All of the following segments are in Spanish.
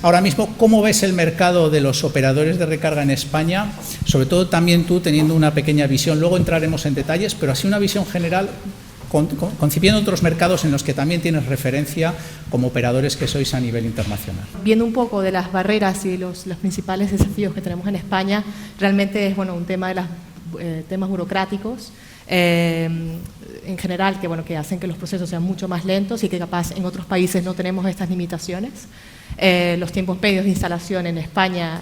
ahora mismo, ¿cómo ves el mercado de los operadores de recarga en España? Sobre todo también tú teniendo una pequeña visión, luego entraremos en detalles, pero así una visión general, concibiendo otros mercados en los que también tienes referencia como operadores que sois a nivel internacional. Viendo un poco de las barreras y los principales desafíos que tenemos en España, realmente es un tema de los temas burocráticos en general que hacen que los procesos sean mucho más lentos y que capaz en otros países no tenemos estas limitaciones. Los tiempos medios de instalación en España,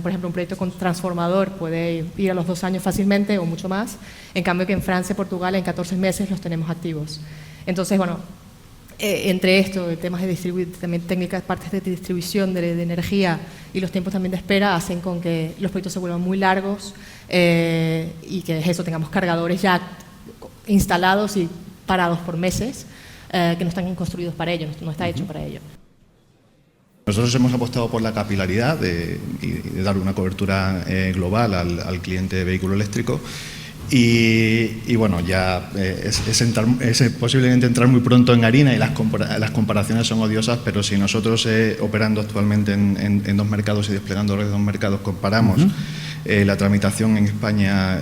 por ejemplo, un proyecto con transformador puede ir a los 2 años fácilmente o mucho más, en cambio que en Francia y Portugal en 14 meses los tenemos activos. Entonces, entre esto, temas de también técnicas, partes de distribución de energía y los tiempos también de espera hacen con que los proyectos se vuelvan muy largos y que eso, tengamos cargadores ya instalados y parados por meses que no están construidos para ello, no está hecho para ello. Nosotros hemos apostado por la capilaridad y de dar una cobertura global al cliente de vehículo eléctrico. Y bueno, ya es posiblemente entrar muy pronto en harina y las comparaciones son odiosas, pero si nosotros operando actualmente en 2 mercados y desplegando redes de 2 mercados comparamos la tramitación en España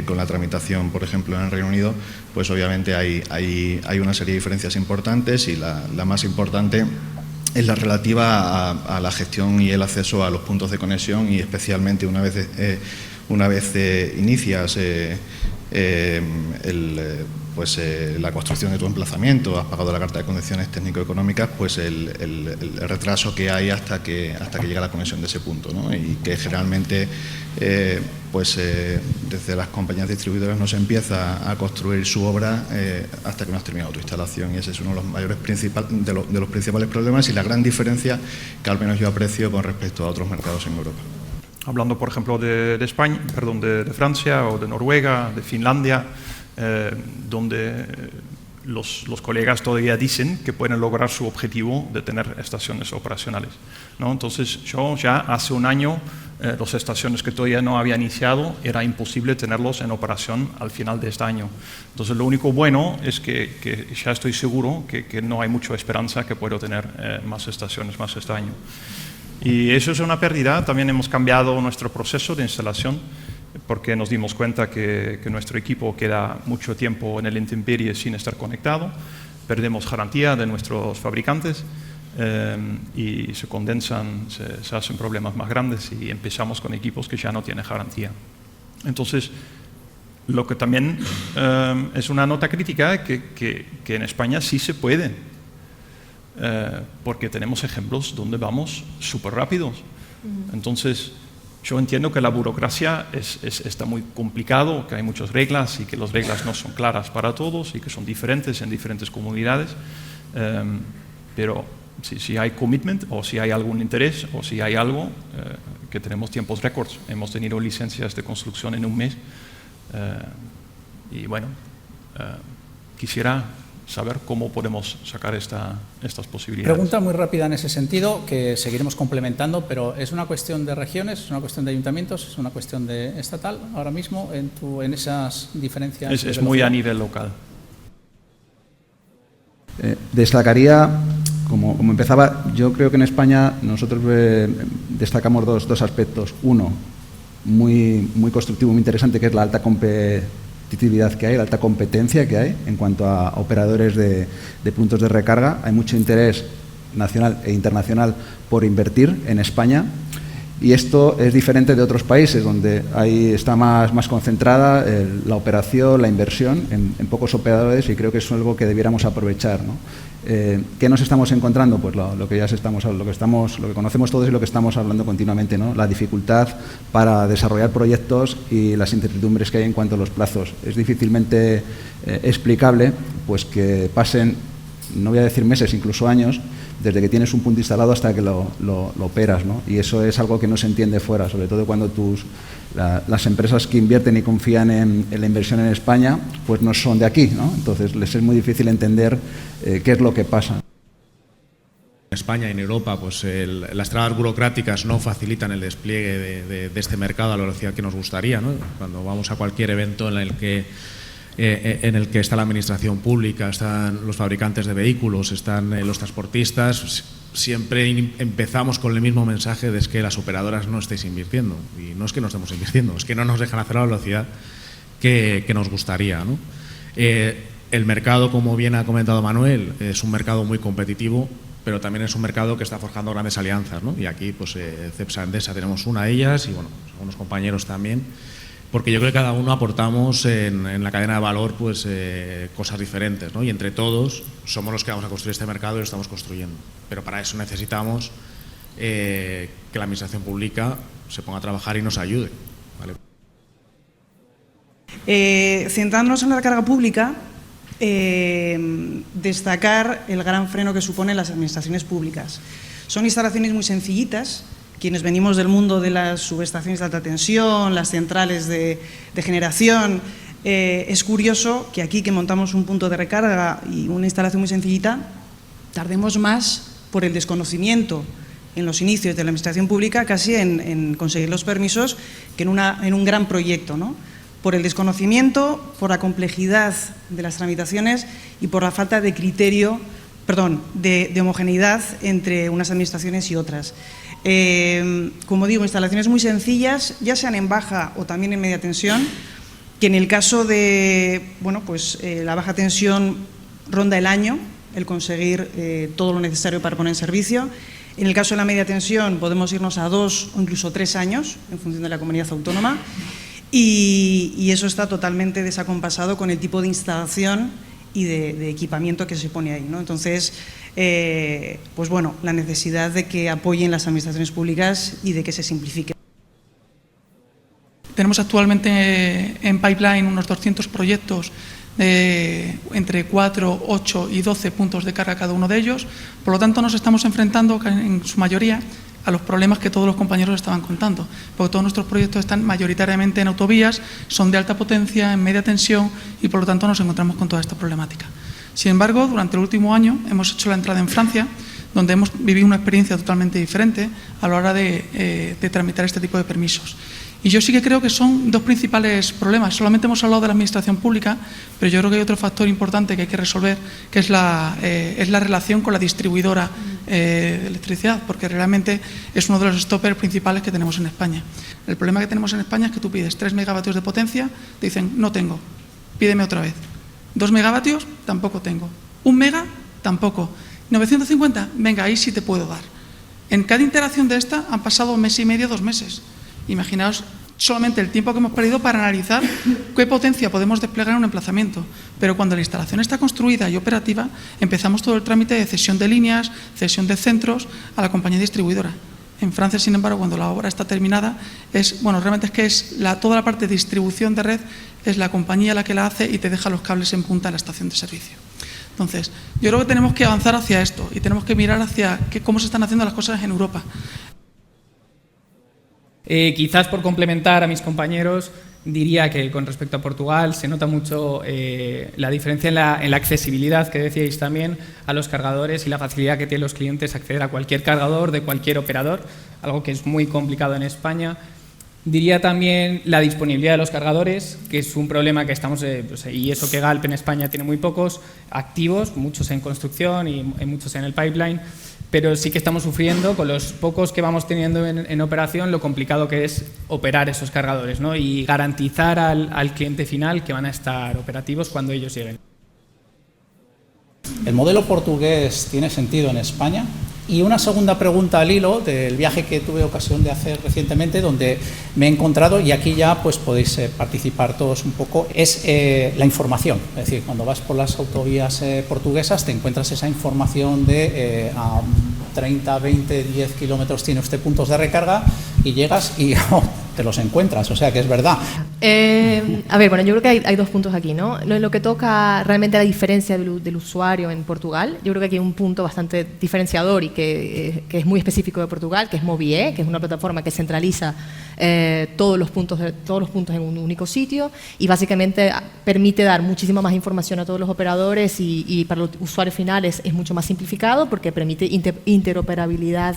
con la tramitación, por ejemplo, en el Reino Unido, pues obviamente hay una serie de diferencias importantes y la más importante es la relativa a la gestión y el acceso a los puntos de conexión y especialmente una vez inicias la construcción de tu emplazamiento, has pagado la carta de condiciones técnico-económicas, pues el retraso que hay hasta que llega la conexión de ese punto, ¿no? Y que generalmente desde las compañías distribuidoras no se empieza a construir su obra hasta que no has terminado tu instalación, y ese es uno de los mayores de los principales problemas y la gran diferencia que al menos yo aprecio con respecto a otros mercados en Europa. Hablando, por ejemplo, de España, de Francia o de Noruega, de Finlandia, donde los colegas todavía dicen que pueden lograr su objetivo de tener estaciones operacionales, ¿no? Entonces, yo ya hace un año, las estaciones que todavía no había iniciado, era imposible tenerlos en operación al final de este año. Entonces, lo único bueno es que ya estoy seguro que no hay mucha esperanza que puedo tener más estaciones más este año. Y eso es una pérdida. También hemos cambiado nuestro proceso de instalación porque nos dimos cuenta que nuestro equipo queda mucho tiempo en el intemperie sin estar conectado, perdemos garantía de nuestros fabricantes y se condensan, se hacen problemas más grandes y empezamos con equipos que ya no tienen garantía. Entonces, lo que también es una nota crítica que en España sí se puede. Porque tenemos ejemplos donde vamos súper rápidos. Entonces, yo entiendo que la burocracia está muy complicado, que hay muchas reglas y que las reglas no son claras para todos y que son diferentes en diferentes comunidades, pero si hay commitment o si hay algún interés o si hay algo, que tenemos tiempos récords. Hemos tenido licencias de construcción en un mes y bueno, quisiera saber cómo podemos sacar estas posibilidades. Pregunta muy rápida en ese sentido, que seguiremos complementando, pero ¿es una cuestión de regiones, es una cuestión de ayuntamientos, es una cuestión de estatal ahora mismo en esas diferencias? Es muy a nivel local. Destacaría, como empezaba, yo creo que en España nosotros destacamos dos aspectos. Uno, muy constructivo, muy interesante, que es la alta competitividad que hay, la alta competencia que hay en cuanto a operadores de puntos de recarga. Hay mucho interés nacional e internacional por invertir en España y esto es diferente de otros países donde ahí está más concentrada la operación, la inversión en pocos operadores, y creo que eso es algo que debiéramos aprovechar, ¿no? ¿Qué nos estamos encontrando? Pues lo que conocemos todos y lo que estamos hablando continuamente, ¿no? La dificultad para desarrollar proyectos y las incertidumbres que hay en cuanto a los plazos. Es difícilmente explicable pues que pasen, no voy a decir meses, incluso años, desde que tienes un punto instalado hasta que lo operas, ¿no? Y eso es algo que no se entiende fuera, sobre todo cuando las empresas que invierten y confían en la inversión en España, pues no son de aquí, ¿no? Entonces les es muy difícil entender qué es lo que pasa. En España y en Europa, pues las trabas burocráticas no facilitan el despliegue de este mercado a la velocidad que nos gustaría, ¿no? Cuando vamos a cualquier evento en el que está la administración pública, están los fabricantes de vehículos, están los transportistas, siempre empezamos con el mismo mensaje de es que las operadoras no estáis invirtiendo. Y no es que no estemos invirtiendo, es que no nos dejan hacer a la velocidad que nos gustaría, ¿no? El mercado, como bien ha comentado Manuel, es un mercado muy competitivo, pero también es un mercado que está forjando grandes alianzas, ¿no? Y aquí, pues, Cepsa Endesa tenemos una de ellas y, bueno, pues, algunos compañeros también, porque yo creo que cada uno aportamos en la cadena de valor, pues, cosas diferentes, ¿no? Y entre todos somos los que vamos a construir este mercado y lo estamos construyendo. Pero para eso necesitamos que la administración pública se ponga a trabajar y nos ayude, ¿vale? Centrándonos en la carga pública, destacar el gran freno que suponen las administraciones públicas. Son instalaciones muy sencillitas. Quienes venimos del mundo de las subestaciones de alta tensión, las centrales de generación, es curioso que aquí, que montamos un punto de recarga y una instalación muy sencillita, tardemos más por el desconocimiento en los inicios de la administración pública, casi en conseguir los permisos, que en un gran proyecto, ¿no? Por el desconocimiento, por la complejidad de las tramitaciones y por la falta de criterio, de homogeneidad entre unas administraciones y otras. Como digo, instalaciones muy sencillas, ya sean en baja o también en media tensión, que en el caso de la baja tensión ronda el año, el conseguir todo lo necesario para poner en servicio. En el caso de la media tensión podemos irnos a 2 o incluso 3 años, en función de la comunidad autónoma. Y eso está totalmente desacompasado con el tipo de instalación y de equipamiento que se pone ahí, ¿no? Entonces, la necesidad de que apoyen las administraciones públicas y de que se simplifique. Tenemos actualmente en pipeline unos 200 proyectos de entre 4, 8 y 12 puntos de carga cada uno de ellos. Por lo tanto, nos estamos enfrentando en su mayoría a los problemas que todos los compañeros estaban contando, porque todos nuestros proyectos están mayoritariamente en autovías, son de alta potencia, en media tensión y por lo tanto nos encontramos con toda esta problemática. Sin embargo, durante el último año hemos hecho la entrada en Francia, donde hemos vivido una experiencia totalmente diferente a la hora de tramitar este tipo de permisos. Y yo sí que creo que son dos principales problemas. Solamente hemos hablado de la administración pública, pero yo creo que hay otro factor importante que hay que resolver, que es la relación con la distribuidora de electricidad, porque realmente es uno de los stoppers principales que tenemos en España. El problema que tenemos en España es que tú pides 3 megavatios de potencia, te dicen, no tengo, pídeme otra vez. 2 megavatios, tampoco tengo. 1 mega, tampoco. 950, venga, ahí sí te puedo dar. En cada interacción de esta han pasado 1 mes y medio, 2 meses. Imaginaos solamente el tiempo que hemos perdido para analizar qué potencia podemos desplegar en un emplazamiento. Pero cuando la instalación está construida y operativa, empezamos todo el trámite de cesión de líneas, cesión de centros a la compañía distribuidora. En Francia, sin embargo, cuando la obra está terminada, realmente es que toda la parte de distribución de red es la compañía la que la hace y te deja los cables en punta en la estación de servicio. Entonces, yo creo que tenemos que avanzar hacia esto y tenemos que mirar hacia cómo se están haciendo las cosas en Europa. Quizás por complementar a mis compañeros, diría que con respecto a Portugal se nota mucho la diferencia en la accesibilidad que decíais también a los cargadores y la facilidad que tienen los clientes acceder a cualquier cargador de cualquier operador, algo que es muy complicado en España. Diría también la disponibilidad de los cargadores, que es un problema que estamos, y eso que Galp en España tiene muy pocos activos, muchos en construcción y muchos en el pipeline, pero sí que estamos sufriendo con los pocos que vamos teniendo en operación lo complicado que es operar esos cargadores, ¿no? Y garantizar al cliente final que van a estar operativos cuando ellos lleguen. ¿El modelo portugués tiene sentido en España? Y una segunda pregunta al hilo del viaje que tuve ocasión de hacer recientemente, donde me he encontrado, y aquí ya pues podéis participar todos un poco, es la información. Es decir, cuando vas por las autovías portuguesas te encuentras esa información de a 30, 20, 10 kilómetros tiene usted puntos de recarga y llegas y te los encuentras, o sea que es verdad. Yo creo que hay dos puntos aquí, ¿no? Lo que toca realmente la diferencia del usuario en Portugal, yo creo que aquí hay un punto bastante diferenciador y que es muy específico de Portugal, que es Movie, que es una plataforma que centraliza todos los puntos en un único sitio y básicamente permite dar muchísima más información a todos los operadores y para los usuarios finales es mucho más simplificado porque permite interoperabilidad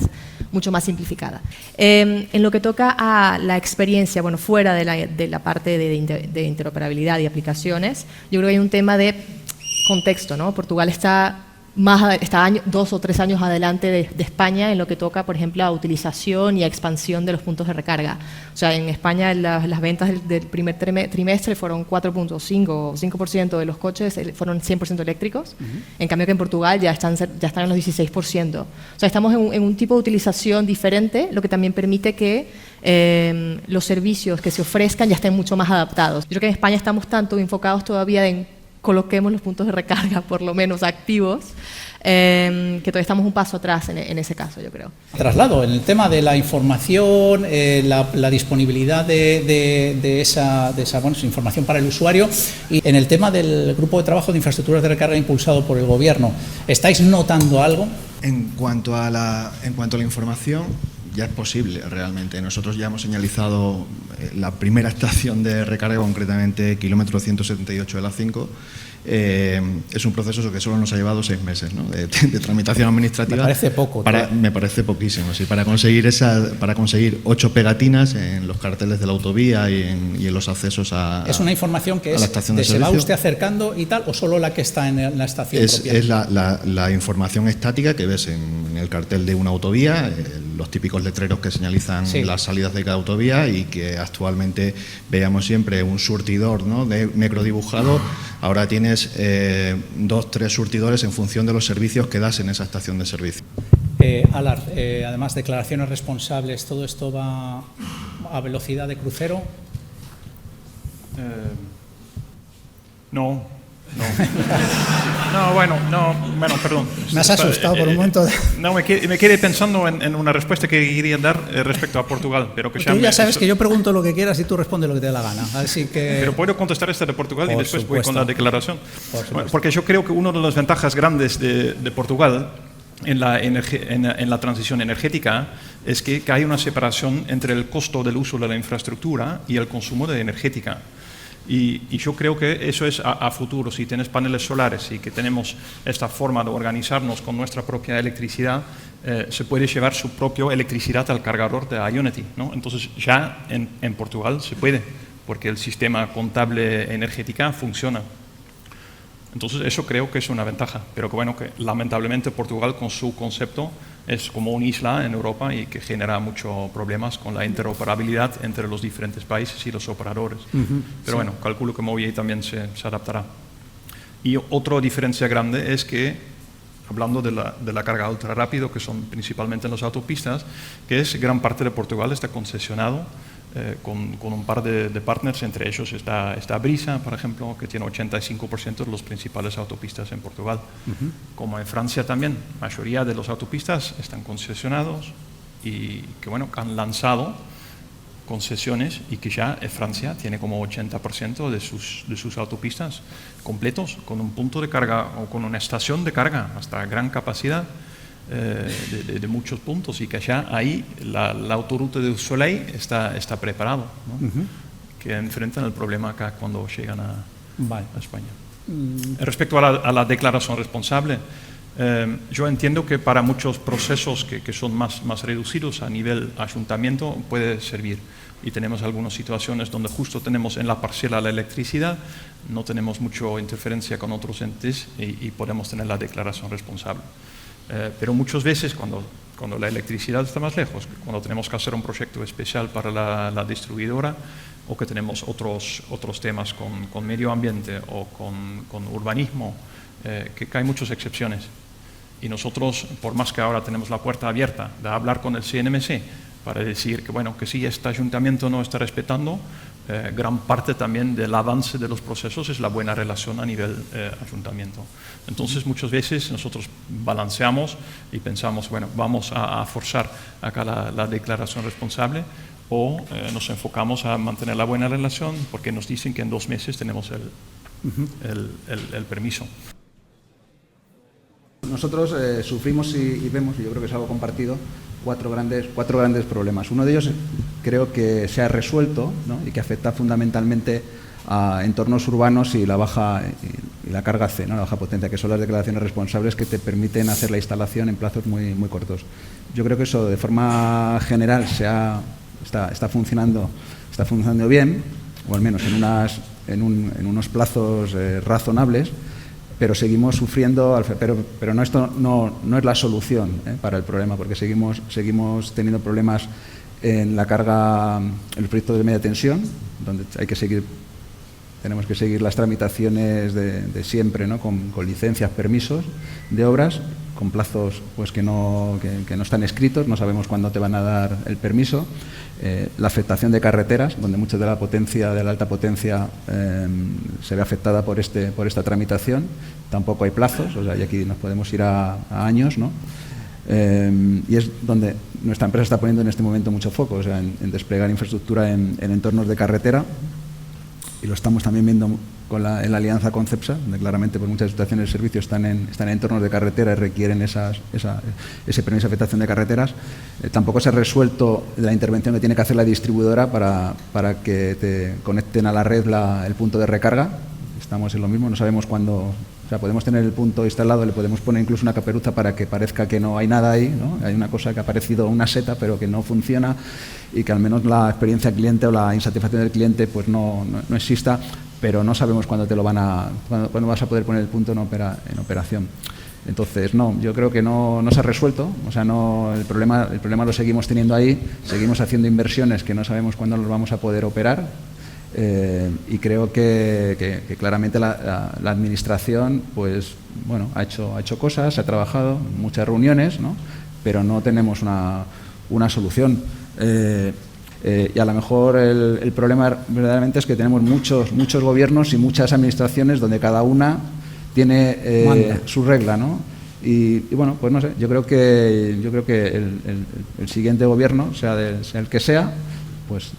mucho más simplificada. En lo que toca a la experiencia, fuera de la parte de interoperabilidad y aplicaciones, yo creo que hay un tema de contexto, ¿no? Portugal está está 2 o 3 años adelante de España en lo que toca, por ejemplo, a utilización y a expansión de los puntos de recarga. O sea, en España las ventas del primer trimestre fueron 4.5 o 5% de los coches fueron 100% eléctricos. En cambio que en Portugal ya están en los 16%. O sea, estamos en un tipo de utilización diferente, lo que también permite que los servicios que se ofrezcan ya estén mucho más adaptados. Yo creo que en España estamos tanto enfocados todavía en coloquemos los puntos de recarga, por lo menos activos, que todavía estamos un paso atrás en ese caso, yo creo. Traslado, en el tema de la información, la disponibilidad de esa información para el usuario, y en el tema del grupo de trabajo de infraestructuras de recarga impulsado por el Gobierno, ¿estáis notando algo? En cuanto a la información, ya es posible realmente. Nosotros ya hemos señalizado la primera estación de recarga, concretamente kilómetro 178 de la 5. Es un proceso que solo nos ha llevado 6 meses, ¿no? de tramitación administrativa. Me parece poco. Me parece poquísimo, sí. Para conseguir 8 pegatinas en los carteles de la autovía y en los accesos a ¿Es una información que la estación de se va servicio? usted acercando y tal, o solo la que está en la estación propia? Es la información estática que ves en el cartel de una autovía, los típicos letreros que señalizan las salidas de cada autovía, y que actualmente veíamos siempre un surtidor, ¿no?, de negro dibujado. Ahora tienes 2, 3 surtidores en función de los servicios que das en esa estación de servicio. Alar, además declaraciones responsables, ¿todo esto va a velocidad de crucero? No, bueno, perdón. Me has asustado por un momento. No, me quedé pensando en una respuesta que quería dar respecto a Portugal, pero que tú ya sabes que yo pregunto lo que quieras y tú respondes lo que te dé la gana, así que... Pero puedo contestar esta de Portugal y después voy con la declaración. Por Porque yo creo que una de las ventajas grandes de Portugal en la transición energética es que hay una separación entre el costo del uso de la infraestructura y el consumo de energética. Y yo creo que eso es a futuro. Si tienes paneles solares y que tenemos esta forma de organizarnos con nuestra propia electricidad, se puede llevar su propia electricidad al cargador de Ionity, ¿no? Entonces ya en Portugal se puede, porque el sistema contable energética funciona. Entonces eso creo que es una ventaja, pero que bueno, que lamentablemente Portugal con su concepto es como una isla en Europa y que genera muchos problemas con la interoperabilidad entre los diferentes países y los operadores. Pero bueno, calculo que Movier también se adaptará. Y otra diferencia grande es que, hablando de la carga ultra rápido, que son principalmente en las autopistas, que es gran parte de Portugal está concesionado con un par de partners, entre ellos está Brisa, por ejemplo, que tiene 85% de las principales autopistas en Portugal. Como en Francia también, la mayoría de las autopistas están concesionados y que bueno, han lanzado concesiones y que ya Francia tiene como 80% de sus autopistas completos, con un punto de carga o con una estación de carga hasta gran capacidad. De muchos puntos, y que ya ahí la autoruta de Soleil está preparado, ¿no? Que enfrentan el problema acá cuando llegan a España. Respecto a la declaración responsable, yo entiendo que para muchos procesos que son más reducidos a nivel ayuntamiento puede servir, y tenemos algunas situaciones donde justo tenemos en la parcela la electricidad, no tenemos mucha interferencia con otros entes y podemos tener la declaración responsable. Pero muchas veces cuando la electricidad está más lejos, cuando tenemos que hacer un proyecto especial para la distribuidora, o que tenemos otros temas con medio ambiente o con urbanismo, que hay muchas excepciones. Y nosotros, por más que ahora tenemos la puerta abierta de hablar con el CNMC para decir que, bueno, que si este ayuntamiento no está respetando, gran parte también del avance de los procesos es la buena relación a nivel ayuntamiento. Entonces muchas veces nosotros balanceamos y pensamos, bueno, vamos a forzar acá la declaración responsable, o nos enfocamos a mantener la buena relación porque nos dicen que en 2 meses tenemos el permiso. Nosotros sufrimos y vemos, y yo creo que es algo compartido, cuatro grandes problemas. Uno de ellos creo que se ha resuelto, ¿no?, y que afecta fundamentalmente a entornos urbanos y la carga C, ¿no?, la baja potencia, que son las declaraciones responsables que te permiten hacer la instalación en plazos muy cortos. Yo creo que eso de forma general está funcionando bien, o al menos en unos plazos razonables. pero seguimos sufriendo, pero esto no es la solución para el problema, porque seguimos teniendo problemas en la carga, en el proyecto de media tensión, donde tenemos que seguir las tramitaciones de siempre, ¿no? con licencias, permisos de obras, con plazos pues que no están escritos, no sabemos cuándo te van a dar el permiso. La afectación de carreteras, donde mucha de la alta potencia se ve afectada por esta tramitación, tampoco hay plazos, o sea, y aquí nos podemos ir a años, ¿no? Y es donde nuestra empresa está poniendo en este momento mucho foco, o sea, en desplegar infraestructura en entornos de carretera, y lo estamos también viendo en la alianza con CEPSA, donde claramente pues, muchas estaciones de servicio están en entornos de carretera y requieren ese permiso de afectación de carreteras. Tampoco se ha resuelto la intervención que tiene que hacer la distribuidora para que te conecten a la red el punto de recarga. Estamos en lo mismo, no sabemos cuándo. O sea, podemos tener el punto instalado, le podemos poner incluso una caperuza para que parezca que no hay nada ahí, ¿no? Hay una cosa que ha parecido una seta, pero que no funciona, y que al menos la experiencia cliente o la insatisfacción del cliente pues no exista, pero no sabemos cuándo cuándo vas a poder poner el punto en operación. Entonces, no, yo creo que no se ha resuelto, o sea, el problema lo seguimos teniendo ahí, seguimos haciendo inversiones que no sabemos cuándo los vamos a poder operar. Y creo que claramente la administración pues bueno ha hecho cosas, ha trabajado, muchas reuniones, ¿no? Pero no tenemos una solución. Y a lo mejor el problema verdaderamente es que tenemos muchos gobiernos y muchas administraciones donde cada una tiene su regla, ¿no? Y bueno, pues no sé, yo creo que el siguiente gobierno, sea el que sea, pues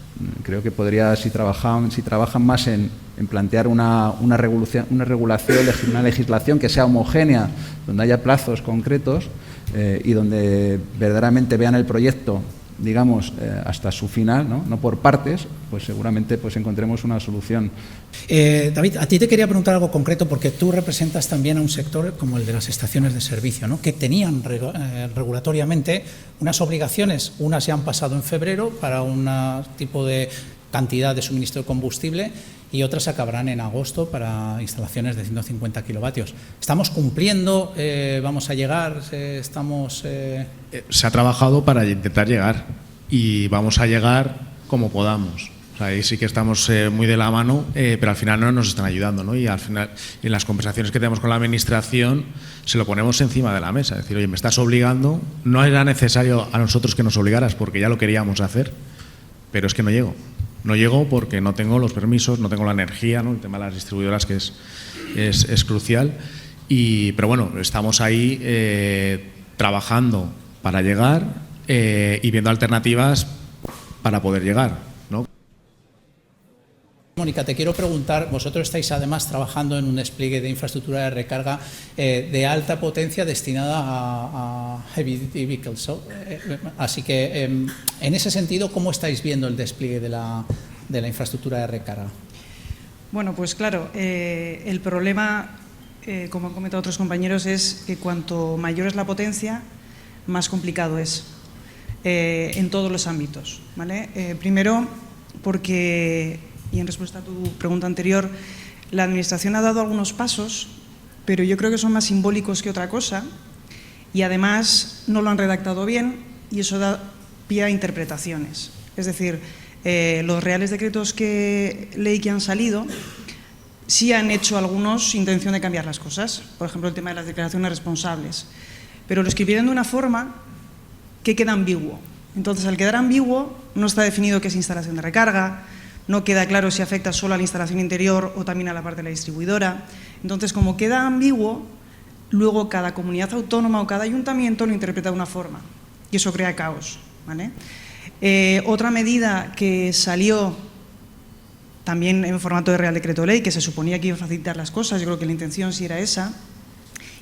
creo que podría, si trabajan más en plantear una regulación, una legislación que sea homogénea, donde haya plazos concretos y donde verdaderamente vean el proyecto, digamos, hasta su final, no por partes, pues seguramente pues encontremos una solución. David, a ti te quería preguntar algo concreto, porque tú representas también a un sector como el de las estaciones de servicio, ¿no? Que tenían regulatoriamente unas obligaciones, unas ya han pasado en febrero para un tipo de cantidad de suministro de combustible, y otras acabarán en agosto para instalaciones de 150 kilovatios. ¿Estamos cumpliendo? ¿Vamos a llegar? Se ha trabajado para intentar llegar, y vamos a llegar como podamos. O sea, ahí sí que estamos muy de la mano, pero al final no nos están ayudando, ¿no? Y al final, en las conversaciones que tenemos con la administración, se lo ponemos encima de la mesa. Es decir, oye, me estás obligando, no era necesario a nosotros que nos obligaras, porque ya lo queríamos hacer, pero es que no llego. No llego porque no tengo los permisos, no tengo la energía, ¿no? El tema de las distribuidoras, que es crucial. Pero bueno, estamos ahí trabajando para llegar y viendo alternativas para poder llegar, ¿no? Mónica, te quiero preguntar, vosotros estáis además trabajando en un despliegue de infraestructura de recarga de alta potencia destinada a heavy duty vehicles, así que en ese sentido, ¿cómo estáis viendo el despliegue de la infraestructura de recarga? Bueno, pues claro, el problema, como han comentado otros compañeros, es que cuanto mayor es la potencia, más complicado es en todos los ámbitos, ¿vale? Primero, porque, y en respuesta a tu pregunta anterior, la Administración ha dado algunos pasos, pero yo creo que son más simbólicos que otra cosa, y además no lo han redactado bien, y eso da pie a interpretaciones. Es decir, los reales decretos ley que han salido sí han hecho algunos intención de cambiar las cosas, por ejemplo el tema de las declaraciones responsables, pero lo escribieron de una forma que queda ambiguo. Entonces, al quedar ambiguo, no está definido qué es instalación de recarga, no queda claro si afecta solo a la instalación interior o también a la parte de la distribuidora. Entonces, como queda ambiguo, luego cada comunidad autónoma o cada ayuntamiento lo interpreta de una forma, y eso crea caos, ¿vale? Otra medida que salió también en formato de Real Decreto Ley, que se suponía que iba a facilitar las cosas, yo creo que la intención sí era esa,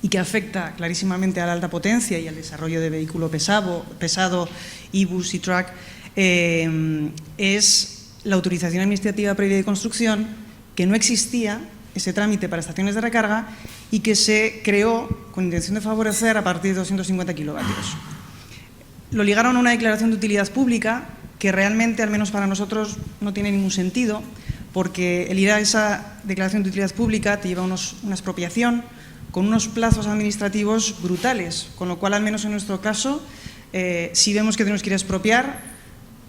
y que afecta clarísimamente a la alta potencia y al desarrollo de vehículo pesado y bus y truck, es la autorización administrativa previa de construcción, que no existía ese trámite para estaciones de recarga y que se creó con intención de favorecer a partir de 250 kilovatios. Lo ligaron a una declaración de utilidad pública que realmente, al menos para nosotros, no tiene ningún sentido, porque el ir a esa declaración de utilidad pública te lleva a una expropiación, con unos plazos administrativos brutales, con lo cual, al menos en nuestro caso, si vemos que tenemos que ir a expropiar,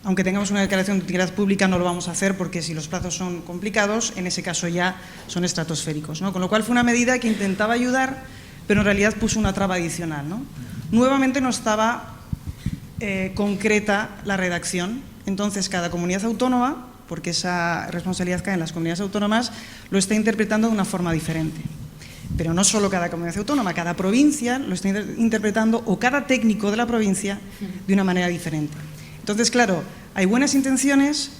aunque tengamos una declaración de utilidad pública, no lo vamos a hacer porque si los plazos son complicados, en ese caso ya son estratosféricos, ¿no? Con lo cual fue una medida que intentaba ayudar, pero en realidad puso una traba adicional, ¿no? Nuevamente no estaba concreta la redacción, entonces cada comunidad autónoma, porque esa responsabilidad cae en las comunidades autónomas, lo está interpretando de una forma diferente. Pero no solo cada comunidad autónoma, cada provincia lo está interpretando, o cada técnico de la provincia, de una manera diferente. Entonces, claro, hay buenas intenciones,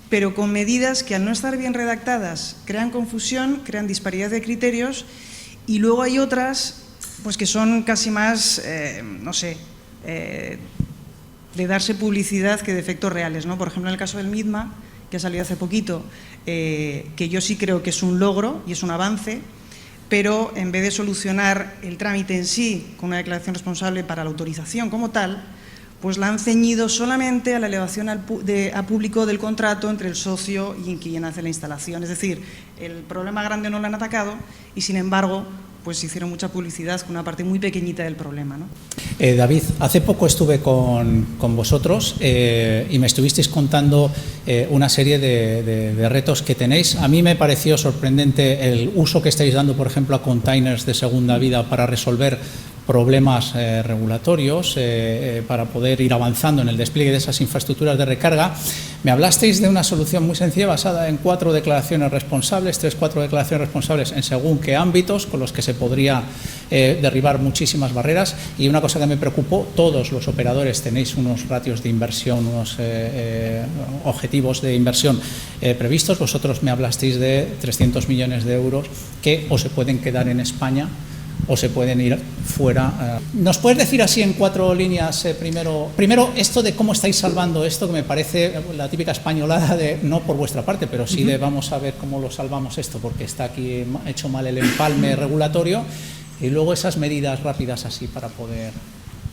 pero con medidas que al no estar bien redactadas crean confusión, crean disparidad de criterios, y luego hay otras pues que son casi más, no sé, de darse publicidad que de efectos reales, ¿no? Por ejemplo, en el caso del MIDMA, que ha salido hace poquito, que yo sí creo que es un logro y es un avance, pero en vez de solucionar el trámite en sí con una declaración responsable para la autorización como tal, pues la han ceñido solamente a la elevación a público del contrato entre el socio y quien hace la instalación. Es decir, el problema grande no lo han atacado y, sin embargo, pues hicieron mucha publicidad con una parte muy pequeñita del problema, ¿no? David, hace poco estuve con vosotros y me estuvisteis contando una serie de retos que tenéis. A mí me pareció sorprendente el uso que estáis dando, por ejemplo, a containers de segunda vida para resolver problemas regulatorios, para poder ir avanzando en el despliegue de esas infraestructuras de recarga. Me hablasteis de una solución muy sencilla basada en 4 declaraciones responsables, 3-4 declaraciones responsables en según qué ámbitos, con los que se podría derribar muchísimas barreras. Y una cosa que me preocupó, todos los operadores tenéis unos ratios de inversión, unos objetivos de inversión previstos. Vosotros me hablasteis de 300 millones de euros que o se pueden quedar en España o se pueden ir fuera. ¿Nos puedes decir así en 4 líneas primero esto de cómo estáis salvando esto, que me parece la típica españolada de, no por vuestra parte, pero sí de vamos a ver cómo lo salvamos esto, porque está aquí hecho mal el empalme regulatorio, y luego esas medidas rápidas así para poder...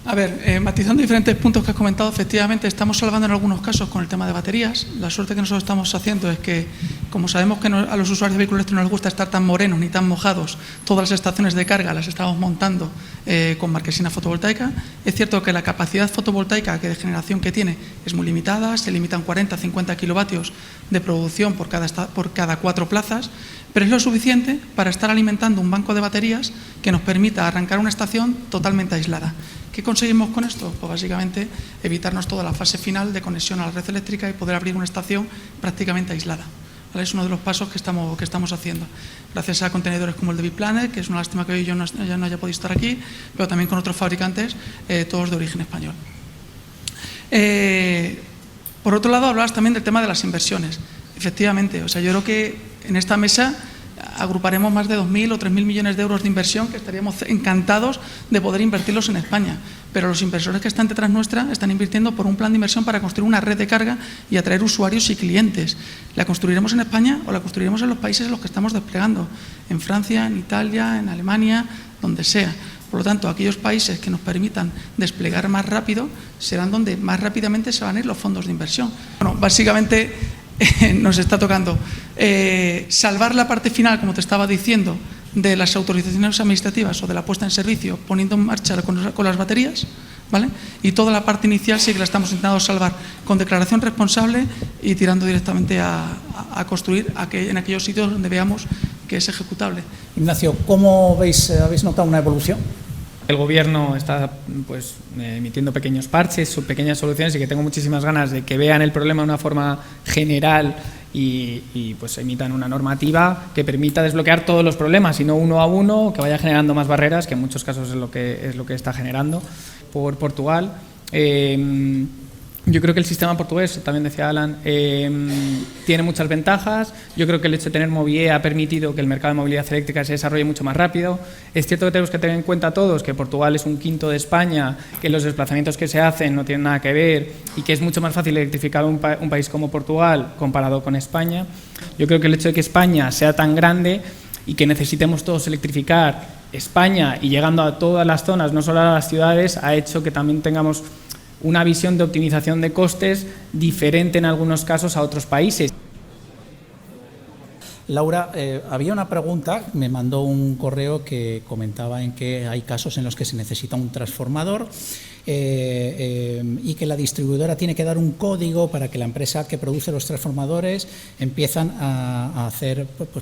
A ver, matizando diferentes puntos que has comentado, efectivamente estamos salvando en algunos casos con el tema de baterías. La suerte que nosotros estamos haciendo es que, como sabemos que a los usuarios de vehículos eléctricos no les gusta estar tan morenos ni tan mojados, todas las estaciones de carga las estamos montando con marquesina fotovoltaica. Es cierto que la capacidad fotovoltaica de generación que tiene es muy limitada, se limitan 40-50 kilovatios de producción por cada 4 plazas, pero es lo suficiente para estar alimentando un banco de baterías que nos permita arrancar una estación totalmente aislada. ¿Qué conseguimos con esto? Pues básicamente evitarnos toda la fase final de conexión a la red eléctrica y poder abrir una estación prácticamente aislada. ¿Vale? Es uno de los pasos que estamos haciendo. Gracias a contenedores como el de Biplanet, que es una lástima que hoy yo no haya podido estar aquí, pero también con otros fabricantes, todos de origen español. Por otro lado, hablabas también del tema de las inversiones. Efectivamente, o sea, yo creo que en esta mesa agruparemos más de 2.000 o 3.000 millones de euros de inversión que estaríamos encantados de poder invertirlos en España. Pero los inversores que están detrás nuestra están invirtiendo por un plan de inversión para construir una red de carga y atraer usuarios y clientes. ¿La construiremos en España o la construiremos en los países en los que estamos desplegando? En Francia, en Italia, en Alemania, donde sea. Por lo tanto, aquellos países que nos permitan desplegar más rápido serán donde más rápidamente se van a ir los fondos de inversión. Bueno, básicamente nos está tocando salvar la parte final, como te estaba diciendo, de las autorizaciones administrativas o de la puesta en servicio, poniendo en marcha con las baterías, ¿vale? Y toda la parte inicial sí que la estamos intentando salvar con declaración responsable y tirando directamente a construir en aquellos sitios donde veamos que es ejecutable. Ignacio, ¿cómo veis? ¿Habéis notado una evolución? El Gobierno está pues, emitiendo pequeños parches, pequeñas soluciones, y que tengo muchísimas ganas de que vean el problema de una forma general y pues emitan una normativa que permita desbloquear todos los problemas y no uno a uno, que vaya generando más barreras, que en muchos casos es lo que está generando por Portugal. Yo creo que el sistema portugués, también decía Alan, tiene muchas ventajas. Yo creo que el hecho de tener Movie ha permitido que el mercado de movilidad eléctrica se desarrolle mucho más rápido. Es cierto que tenemos que tener en cuenta todos que Portugal es 1/5 de España, que los desplazamientos que se hacen no tienen nada que ver y que es mucho más fácil electrificar un país como Portugal comparado con España. Yo creo que el hecho de que España sea tan grande y que necesitemos todos electrificar España y llegando a todas las zonas, no solo a las ciudades, ha hecho que también tengamos una visión de optimización de costes diferente en algunos casos a otros países. Laura, había una pregunta, me mandó un correo que comentaba en que hay casos en los que se necesita un transformador y que la distribuidora tiene que dar un código para que la empresa que produce los transformadores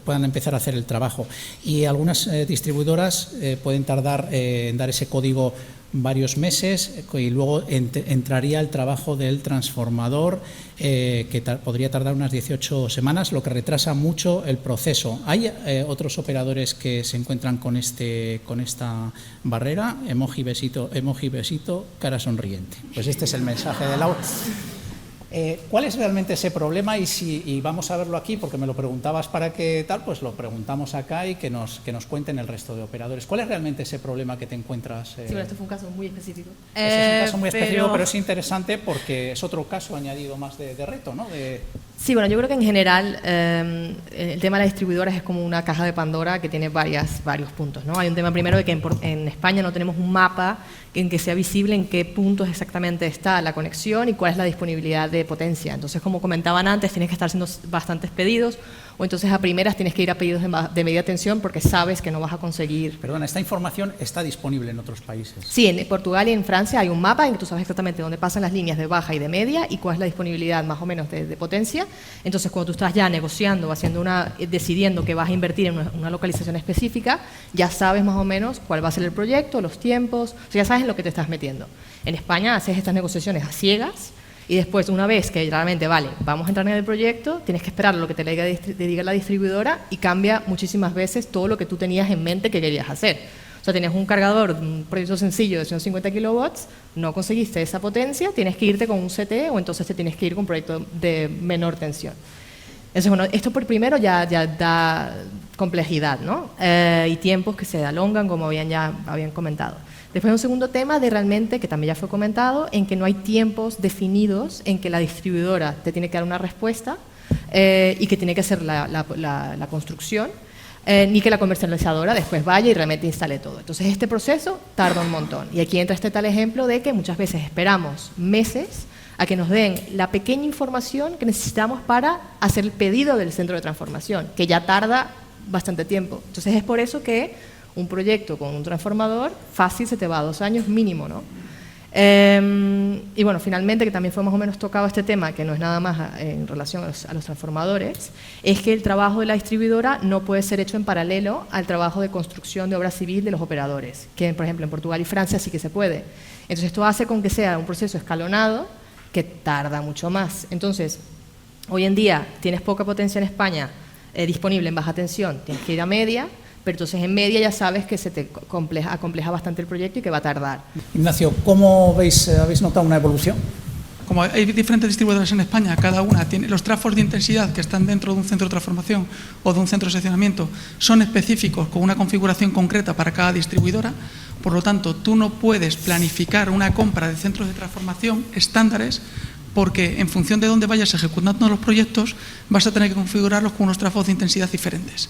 puedan empezar a hacer el trabajo. Y algunas distribuidoras pueden tardar en dar ese código varios meses y luego entraría el trabajo del transformador que podría tardar unas 18 semanas, lo que retrasa mucho el proceso. ¿Hay otros operadores que se encuentran con esta barrera? Emoji besito, cara sonriente. Pues este es el mensaje de Laura. ¿Cuál es realmente ese problema? Y vamos a verlo aquí, porque me lo preguntabas para qué tal, pues lo preguntamos acá y que nos cuenten el resto de operadores. ¿Cuál es realmente ese problema que te encuentras? Sí, bueno, esto fue un caso muy específico. Ese es un caso muy específico, pero es interesante porque es otro caso añadido más de reto, ¿no? Sí, bueno, yo creo que en general el tema de las distribuidoras es como una caja de Pandora que tiene varios puntos, ¿no? Hay un tema primero de que en España no tenemos un mapa en que sea visible en qué puntos exactamente está la conexión y cuál es la disponibilidad de potencia. Entonces, como comentaban antes, tienes que estar haciendo bastantes pedidos o entonces a primeras tienes que ir a pedidos de media tensión porque sabes que no vas a conseguir. Perdona, ¿esta información está disponible en otros países? Sí, en Portugal y en Francia hay un mapa en que tú sabes exactamente dónde pasan las líneas de baja y de media y cuál es la disponibilidad más o menos de potencia. Entonces, cuando tú estás ya negociando o decidiendo que vas a invertir en una localización específica, ya sabes más o menos cuál va a ser el proyecto, los tiempos, o sea, ya sabes en lo que te estás metiendo. En España haces estas negociaciones a ciegas y después, una vez que realmente, vale, vamos a entrar en el proyecto, tienes que esperar lo que te diga la distribuidora y cambia muchísimas veces todo lo que tú tenías en mente que querías hacer. O sea, tenías un cargador, un proyecto sencillo de 150 kilowatts, no conseguiste esa potencia, tienes que irte con un CT o entonces te tienes que ir con un proyecto de menor tensión. Entonces, bueno, esto por primero ya da complejidad, ¿no? Y tiempos que se alongan, como habían comentado. Después hay un segundo tema de realmente, que también ya fue comentado, en que no hay tiempos definidos en que la distribuidora te tiene que dar una respuesta y que tiene que hacer la construcción, ni que la comercializadora después vaya y realmente instale todo. Entonces, este proceso tarda un montón. Y aquí entra este tal ejemplo de que muchas veces esperamos meses a que nos den la pequeña información que necesitamos para hacer el pedido del centro de transformación, que ya tarda bastante tiempo. Entonces, es por eso que un proyecto con un transformador fácil se te va a 2 años mínimo, ¿no? Y bueno, finalmente, que también fue más o menos tocado este tema, que no es nada más en relación a los transformadores, es que el trabajo de la distribuidora no puede ser hecho en paralelo al trabajo de construcción de obra civil de los operadores, que por ejemplo en Portugal y Francia sí que se puede. Entonces esto hace con que sea un proceso escalonado que tarda mucho más. Entonces, hoy en día tienes poca potencia en España disponible en baja tensión, tienes que ir a media, pero entonces en media ya sabes que se te acompleja bastante el proyecto y que va a tardar. Ignacio, ¿cómo veis, habéis notado una evolución? Como hay diferentes distribuidoras en España, cada una tiene los trafos de intensidad que están dentro de un centro de transformación o de un centro de seccionamiento, son específicos con una configuración concreta para cada distribuidora. Por lo tanto, tú no puedes planificar una compra de centros de transformación estándares porque en función de dónde vayas ejecutando los proyectos vas a tener que configurarlos con unos trafos de intensidad diferentes.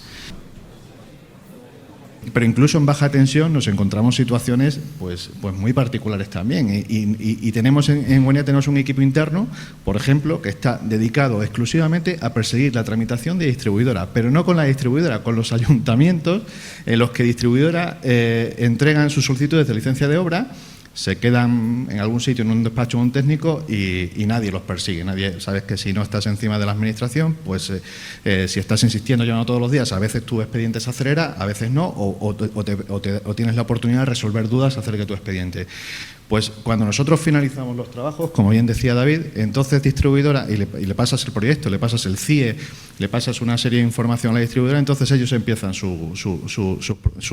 Pero incluso en baja tensión nos encontramos situaciones pues muy particulares también. Y tenemos en Buenia tenemos un equipo interno, por ejemplo, que está dedicado exclusivamente a perseguir la tramitación de distribuidora, pero no con la distribuidora, con los ayuntamientos en los que distribuidora entregan sus solicitudes de licencia de obra, se quedan en algún sitio en un despacho de un técnico y nadie los persigue. Nadie, sabes que si no estás encima de la administración, pues si estás insistiendo llamando todos los días, a veces tu expediente se acelera, a veces no, o tienes la oportunidad de resolver dudas acerca de tu expediente. Pues cuando nosotros finalizamos los trabajos, como bien decía David, entonces distribuidora, y le pasas el proyecto, le pasas el CIE, le pasas una serie de información a la distribuidora, entonces ellos empiezan su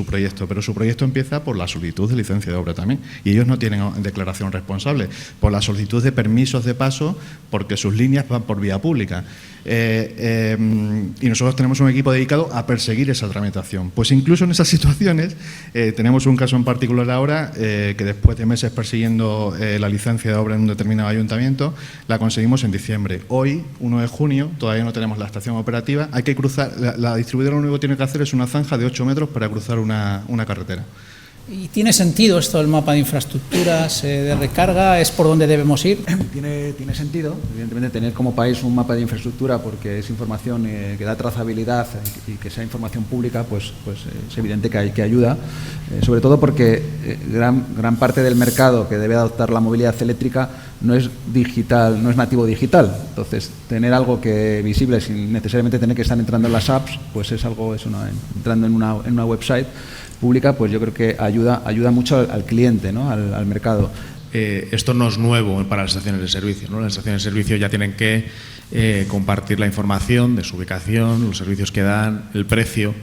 proyecto, pero su proyecto empieza por la solicitud de licencia de obra también, y ellos no tienen declaración responsable, por la solicitud de permisos de paso, porque sus líneas van por vía pública. Y nosotros tenemos un equipo dedicado a perseguir esa tramitación. Pues incluso en esas situaciones, tenemos un caso en particular ahora, que después de meses persiguiendo la licencia de obra en un determinado ayuntamiento, la conseguimos en diciembre. Hoy, 1 de junio, todavía no tenemos la estación operativa, hay que cruzar, la distribuidora lo único que tiene que hacer es una zanja de 8 metros para cruzar una carretera. ¿Y tiene sentido esto del mapa de infraestructuras de recarga? ¿Es por donde debemos ir? Tiene sentido, evidentemente, tener como país un mapa de infraestructura, porque es información que da trazabilidad y que sea información pública, pues es evidente que ayuda, sobre todo porque gran parte del mercado que debe adoptar la movilidad eléctrica no es digital, no es nativo digital. Entonces, tener algo que visible sin necesariamente tener que estar entrando en las apps, pues es algo, entrando en una website pública, pues yo creo que ayuda mucho al cliente, ¿no? al mercado. Esto no es nuevo para las estaciones de servicio, ¿no? Las estaciones de servicio ya tienen que compartir la información de su ubicación, los servicios que dan, el precio.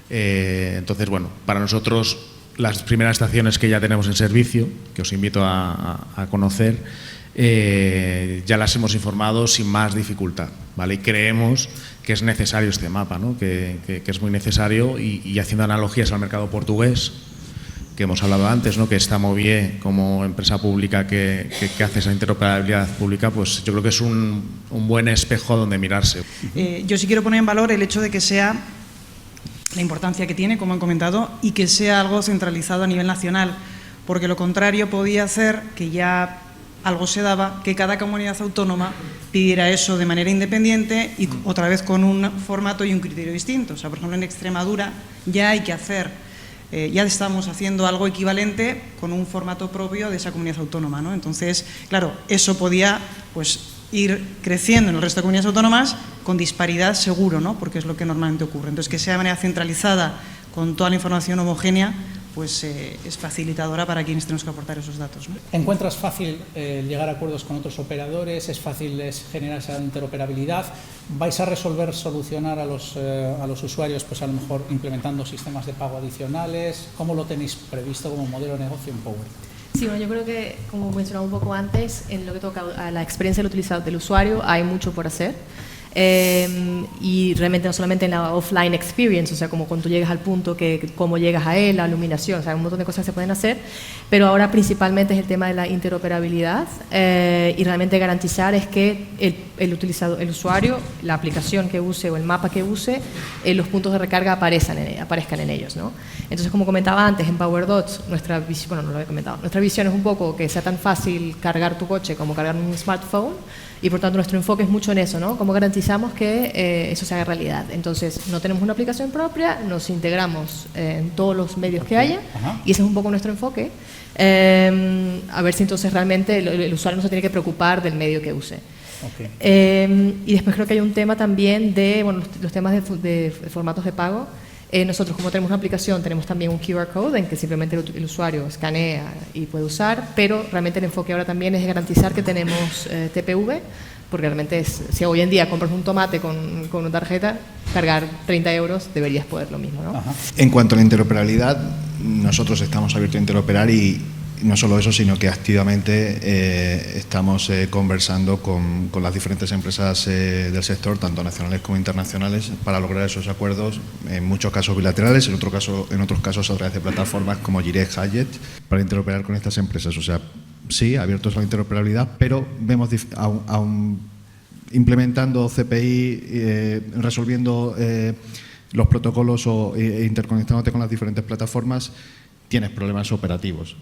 Entonces, bueno, para nosotros las primeras estaciones que ya tenemos en servicio, que os invito a conocer, ya las hemos informado sin más dificultad, ¿vale? Y creemos que es necesario este mapa, ¿no? que es muy necesario, y haciendo analogías al mercado portugués, que hemos hablado antes, ¿no? Que está Movié como empresa pública que hace esa interoperabilidad pública, pues yo creo que es un buen espejo donde mirarse. Yo sí quiero poner en valor el hecho de que sea la importancia que tiene, como han comentado, y que sea algo centralizado a nivel nacional, porque lo contrario podía hacer que ya algo se daba, que cada comunidad autónoma pidiera eso de manera independiente y otra vez con un formato y un criterio distinto. O sea, por ejemplo, en Extremadura ya hay que hacer, ya estamos haciendo algo equivalente con un formato propio de esa comunidad autónoma, ¿no? Entonces, claro, eso podía pues ir creciendo en el resto de comunidades autónomas con disparidad seguro, ¿no? Porque es lo que normalmente ocurre. Entonces, que sea de manera centralizada con toda la información homogénea, pues es facilitadora para quienes tenemos que aportar esos datos, ¿no? ¿Encuentras fácil llegar a acuerdos con otros operadores? ¿Es fácil generar esa interoperabilidad? ¿Vais a solucionar a los usuarios, pues a lo mejor implementando sistemas de pago adicionales? ¿Cómo lo tenéis previsto como modelo de negocio en Power? Sí, bueno, yo creo que, como mencionaba un poco antes, en lo que toca a la experiencia del usuario hay mucho por hacer. Y realmente no solamente en la offline experience, o sea, como cuando tú llegas al punto, que cómo llegas a él, la iluminación, o sea, hay un montón de cosas que se pueden hacer, pero ahora principalmente es el tema de la interoperabilidad y realmente garantizar es que el usuario, la aplicación que use o el mapa que use, los puntos de recarga aparezcan en ellos, ¿no? Entonces, como comentaba antes, en PowerDots, nuestra visión, bueno, no lo he comentado, nuestra visión es un poco que sea tan fácil cargar tu coche como cargar un smartphone, y por tanto nuestro enfoque es mucho en eso, ¿no? Cómo garantizamos que eso se haga realidad. Entonces, no tenemos una aplicación propia, nos integramos en todos los medios que haya, y ese es un poco nuestro enfoque. A ver si entonces realmente el usuario no se tiene que preocupar del medio que use. Y después creo que hay un tema también de, bueno, los temas de formatos de pago. Nosotros, como tenemos una aplicación, tenemos también un QR code en que simplemente el usuario escanea y puede usar, pero realmente el enfoque ahora también es garantizar que tenemos TPV, porque realmente si hoy en día compras un tomate con una tarjeta, cargar 30 euros deberías poder lo mismo, ¿no? En cuanto a la interoperabilidad, nosotros estamos abiertos a interoperar, y no solo eso, sino que activamente estamos conversando con las diferentes empresas del sector, tanto nacionales como internacionales, para lograr esos acuerdos, en muchos casos bilaterales, en otros casos a través de plataformas como Jire, Hyatt, para interoperar con estas empresas. O sea, sí, abiertos a la interoperabilidad, pero vemos aún implementando CPI, resolviendo los protocolos o interconectándote con las diferentes plataformas, tienes problemas operativos.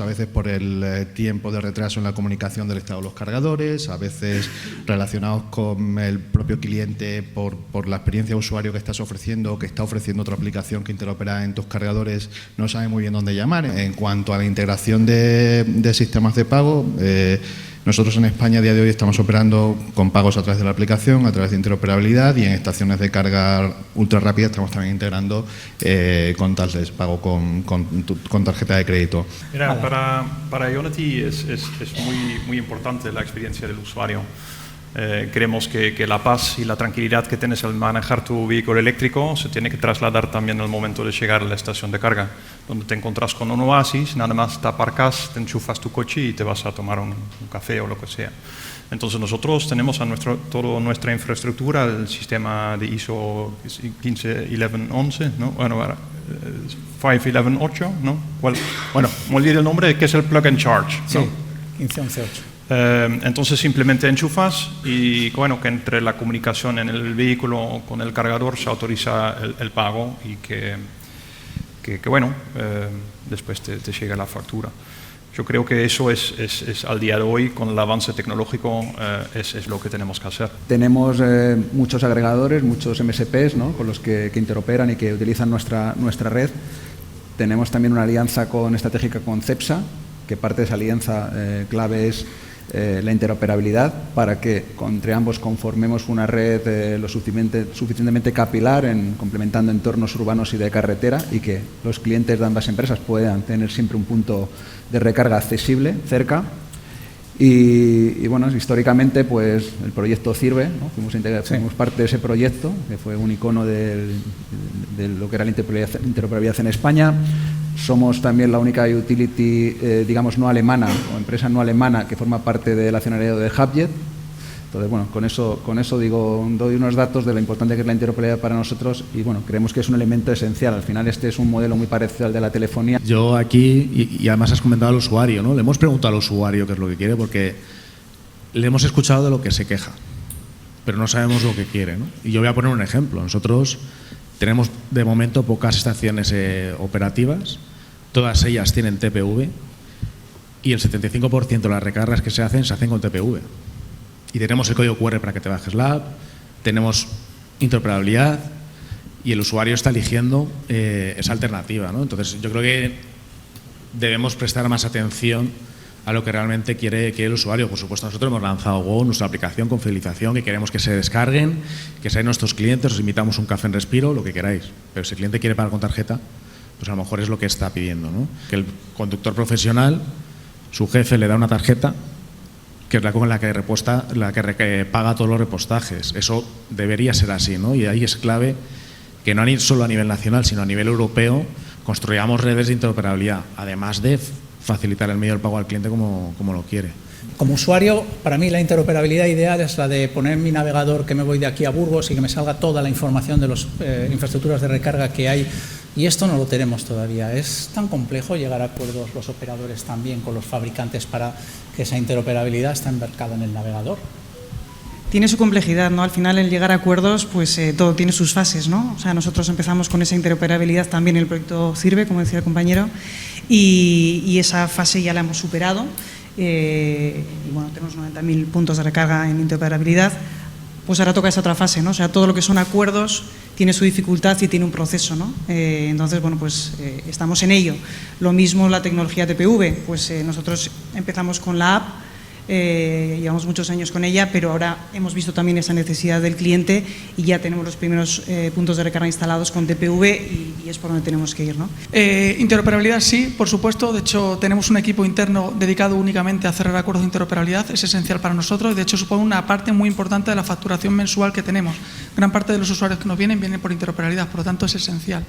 A veces por el tiempo de retraso en la comunicación del estado de los cargadores, a veces relacionados con el propio cliente por la experiencia de usuario que estás ofreciendo o que está ofreciendo otra aplicación que interopera en tus cargadores, no sabe muy bien dónde llamar. En cuanto a la integración de sistemas de pago, nosotros en España a día de hoy estamos operando con pagos a través de la aplicación, a través de interoperabilidad, y en estaciones de carga ultra rápida estamos también integrando con tashless, pago con tarjeta de crédito. Mira, para Ionity es muy importante la experiencia del usuario. Creemos que la paz y la tranquilidad que tienes al manejar tu vehículo eléctrico se tiene que trasladar también al momento de llegar a la estación de carga, donde te encuentras con un oasis, nada más te aparcas, te enchufas tu coche y te vas a tomar un café o lo que sea. Entonces nosotros tenemos toda nuestra infraestructura, el sistema de ISO 15111, ¿no? Bueno, 5118, ¿no? Bueno, me olvidé el nombre, que es el plug and charge, ¿no? Sí, 15118. Entonces simplemente enchufas y bueno, que entre la comunicación en el vehículo con el cargador se autoriza el pago, y que bueno, después te llega la factura. Yo creo que eso es al día de hoy, con el avance tecnológico, es lo que tenemos que hacer. Tenemos muchos agregadores, muchos MSPs, ¿no?, con los que interoperan y que utilizan nuestra red. Tenemos también una alianza estratégica con Cepsa, que parte de esa alianza clave es la interoperabilidad, para que entre ambos conformemos una red lo suficientemente capilar, complementando entornos urbanos y de carretera, y que los clientes de ambas empresas puedan tener siempre un punto de recarga accesible cerca. Y bueno, históricamente pues el proyecto CIRBE, ¿no?, fuimos parte de ese proyecto, que fue un icono de lo que era la interoperabilidad en España. Somos también la única utility, digamos, no alemana o empresa no alemana que forma parte del accionariado de Hubjet. Entonces, bueno, con eso digo, doy unos datos de lo importante que es la interoperabilidad para nosotros, y bueno, creemos que es un elemento esencial. Al final este es un modelo muy parecido al de la telefonía. Yo aquí, y además has comentado al usuario, ¿no? Le hemos preguntado al usuario qué es lo que quiere, porque le hemos escuchado de lo que se queja, pero no sabemos lo que quiere, ¿no? Y yo voy a poner un ejemplo. Nosotros tenemos de momento pocas estaciones operativas, todas ellas tienen TPV, y el 75% de las recargas que se hacen con TPV. Y tenemos el código QR para que te bajes la app, tenemos interoperabilidad, y el usuario está eligiendo esa alternativa, ¿no? Entonces yo creo que debemos prestar más atención a lo que realmente quiere el usuario. Por supuesto, nosotros hemos lanzado Go, nuestra aplicación con fidelización, que queremos que se descarguen, que sean nuestros clientes, os invitamos un café en Respiro, lo que queráis. Pero si el cliente quiere pagar con tarjeta, pues a lo mejor es lo que está pidiendo, ¿no? Que el conductor profesional, su jefe le da una tarjeta, que es la con la que paga todos los repostajes. Eso debería ser así, ¿no? Y ahí es clave que no solo a nivel nacional, sino a nivel europeo, construyamos redes de interoperabilidad, además de facilitar el medio del pago al cliente como lo quiere. Como usuario, para mí la interoperabilidad ideal es la de poner en mi navegador que me voy de aquí a Burgos y que me salga toda la información de las infraestructuras de recarga que hay, y esto no lo tenemos todavía. Es tan complejo llegar a acuerdos los operadores también con los fabricantes para que esa interoperabilidad esté embarcada en el navegador. Tiene su complejidad, ¿no? Al final, el llegar a acuerdos, pues todo tiene sus fases, ¿no? O sea, nosotros empezamos con esa interoperabilidad también en el proyecto CIRBE, como decía el compañero, y esa fase ya la hemos superado. Y bueno, tenemos 90.000 puntos de recarga en interoperabilidad. Pues ahora toca esa otra fase, ¿no? O sea, todo lo que son acuerdos tiene su dificultad y tiene un proceso, ¿no? Entonces, bueno, pues estamos en ello. Lo mismo la tecnología TPV, pues nosotros empezamos con la app. Llevamos muchos años con ella, pero ahora hemos visto también esa necesidad del cliente y ya tenemos los primeros puntos de recarga instalados con TPV, y es por donde tenemos que ir, ¿no? Interoperabilidad sí, por supuesto. De hecho, tenemos un equipo interno dedicado únicamente a cerrar acuerdos de interoperabilidad. Es esencial para nosotros. De hecho, supone una parte muy importante de la facturación mensual que tenemos. Gran parte de los usuarios que nos vienen por interoperabilidad, por lo tanto es esencial.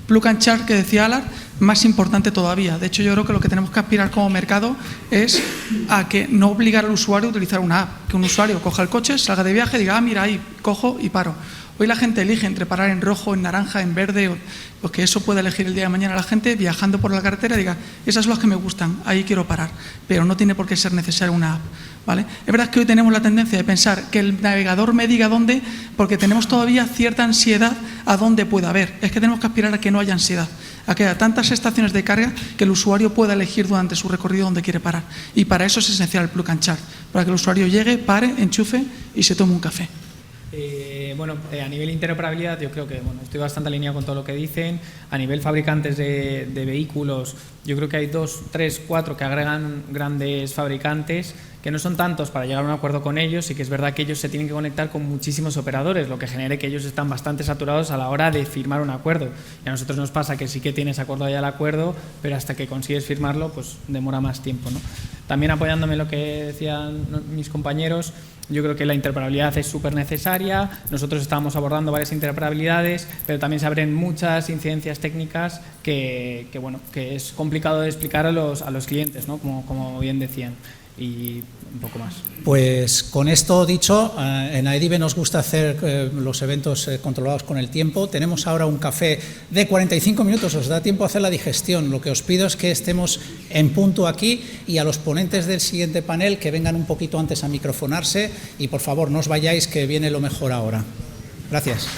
Plug and Charge, que decía Alar, más importante todavía. De hecho, yo creo que lo que tenemos que aspirar como mercado es a que no obligar al usuario a utilizar una app, que un usuario coja el coche, salga de viaje y diga, mira, ahí cojo y paro. Hoy la gente elige entre parar en rojo, en naranja, en verde, pues que eso pueda elegir el día de mañana la gente viajando por la carretera y diga, esas son las que me gustan, ahí quiero parar, pero no tiene por qué ser necesaria una app, ¿vale? Es verdad que hoy tenemos la tendencia de pensar que el navegador me diga dónde, porque tenemos todavía cierta ansiedad a dónde pueda haber. Es que tenemos que aspirar a que no haya ansiedad, a que haya tantas estaciones de carga que el usuario pueda elegir durante su recorrido dónde quiere parar. Y para eso es esencial el Plug and Charge, para que el usuario llegue, pare, enchufe y se tome un café. A nivel interoperabilidad yo creo que estoy bastante alineado con todo lo que dicen. A nivel fabricantes de vehículos, yo creo que hay 2, 3, 4 que agregan grandes fabricantes, que no son tantos para llegar a un acuerdo con ellos, y que es verdad que ellos se tienen que conectar con muchísimos operadores, lo que genere que ellos están bastante saturados a la hora de firmar un acuerdo. Y a nosotros nos pasa que sí que tienes acordado ya el acuerdo, pero hasta que consigues firmarlo pues demora más tiempo, ¿no? También apoyándome en lo que decían mis compañeros, yo creo que la interoperabilidad es súper necesaria. Nosotros estamos abordando varias interoperabilidades, pero también se abren muchas incidencias técnicas que es complicado de explicar a los clientes, ¿no? Como bien decían. Y un poco más. Pues con esto dicho, en AEDIVE nos gusta hacer los eventos controlados con el tiempo. Tenemos ahora un café de 45 minutos, os da tiempo a hacer la digestión. Lo que os pido es que estemos en punto aquí, y a los ponentes del siguiente panel que vengan un poquito antes a microfonarse, y por favor no os vayáis, que viene lo mejor ahora. Gracias.